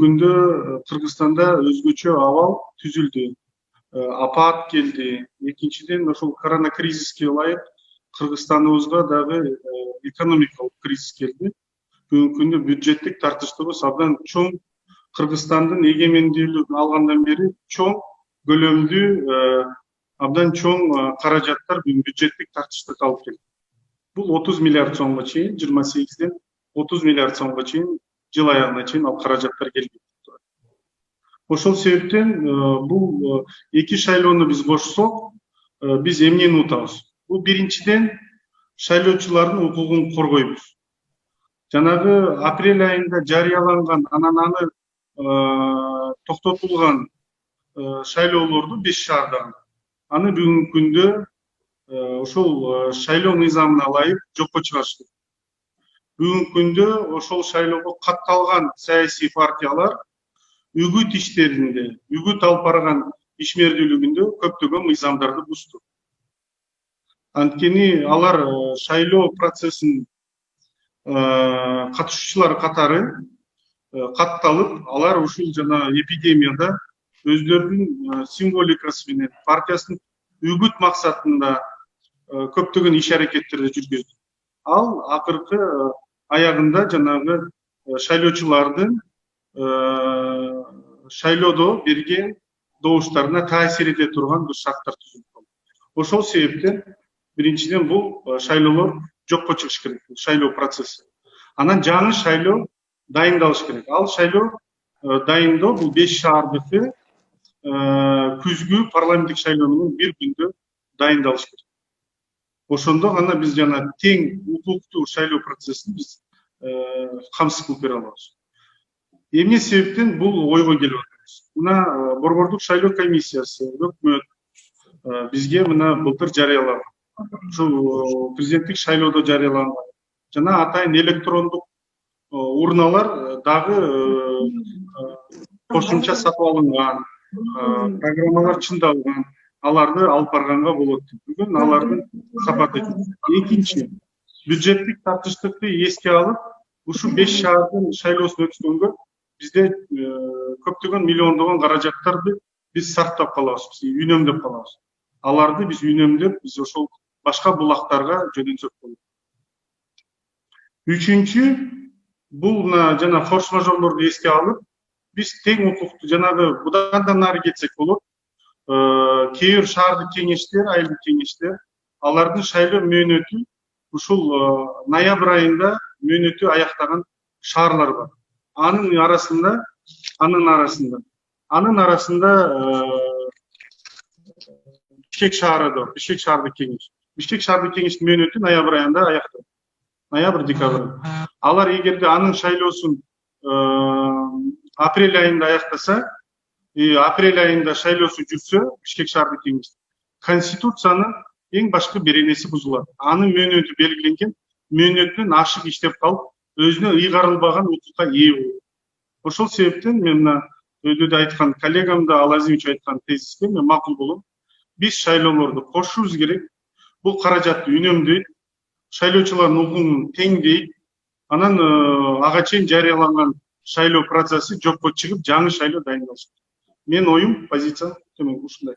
күндө Кыргызстанда өзгөчө абал түзүлдү. Апат келди. Экинчиден ошол корона кризиске ылайык Кыргызстаныбызга дагы экономикалык кризис келди. Бүгүнкү күндө бюджеттик тартыштыруу абдан чоң, Кыргызстандын эгемендүүлүгүн алгандан бери чоң көлөмдүү, абдан чоң каражаттар бюджеттик тартыштыкка алып келди. Бул 30 миллиард сомго чейин, 28ден 30 миллиард сомго чейин, жыл аягына чейин ал каражаттар келбей турат. Ошол себептен бул эки шайлоону биз кошсок, биз эмнени утабыз? Бул биринчиден шайлоочулардын укугун коргойбуз. Жанагы апрель айында жарыяланган, анан аны токтотулган шайлоолорду 5 шаардагы аны бүгүнкү күндө ошол шайлоо мыйзамына ылайык жокко чыгарыш керек. Бүгүнкү күндө ошол шайлоого катталган саясий партиялар үгүт иштеринде, үгүт алып барган ишмердүүлүгүндө көптөгөн мыйзамдарды бузду. Анткени алар шайлоо процессин катышуучулар катары катталып, алар ушул жана эпидемияда өздөрүнүн символикасы менен партиясынын үгүт максатында көптөгөн иш аракеттерди жүргүздү. Ал акыркы аягында жанагы шайлоочулардын шайлоодо берген добуштарына таасир эте турган бир шарттар түзүлдү. Ошол себептен биринчиден бул шайлоолор жокко чыгыш керек, шайлоо процесси. Анан жаңы шайлоо дайындалыш керек. Ал шайлоо дайындоо бул 5 шаардыкы күзгү парламенттик шайлоо менен бир күндө дайындалыш керек. Ошондо гана биз жана тең укуктуу шайлоо процессин биз камсыз кылып бере алабыз. Эмне себептен бул ойго келип атабыз? Мына Борбордук шайлоо комиссиясы, өкмөт бизге мына былтыр жарыялаган. Ушул президенттик шайлоодо жарыяланган. Жана атайын электрондук урналар дагы кошумча сатып алынган, программалар чындалган, аларды алып барганга болот. Бүгүн алардын сапаты. Экинчи, бюджеттик тартыштыкты эске алып, ушу 5 шаардын шайлоосун өткізгөнгө бизде көптөгөн миллиондогон каражаттарды биз сарптап калабыз, биз үнөмдөп калабыз. Аларды биз үнөмдөп, биз ошол башка булактарга жөнөтсөк болот. Үчүнчү, бул жана форс-мажорлорду эске алып, биз тең укуктуу жанагы будан да нары кетсек болот. Кээ бир шаардык кеңештер, айылдык кеңештер, алардын шайлоо мөөнөтү ушул ноябрь айында мөөнөтү аяктаган шаарлар бар. Анын арасында Бишкек шаары, Бишкек шаардык кеңеш. Бишкек шаардык кеңештин мөөнөтү ноябрь айында аякталат. Ноябрь-декабрь. Алар эгерде анын шайлоосун апрель айында аяктаса, апрель айында шайлоосу жүрсө, Бишкек шаардык кеңеш, конституциянын эң башкы беренеси бузулат. Анын мөөнөтү белгиленген, мөөнөтүнөн ашык иштеп калып, өзүнө ыйгарылбаган укукка ээ болот. Ошол себептен мен мына өйдөдө айткан коллегам да Алазимович айткан тезиске мен макул болом. Биз шайлоолорду кошушубуз керек. Бул каражатты үнөмдөйт, шайлоочулардын укугун теңдейт. Анан ага чейин жарыяланган шайлоо процесси жокко чыгып, жаңы шайлоо дайындалыш керек. Мен оюм, позициям төмөн ушундай.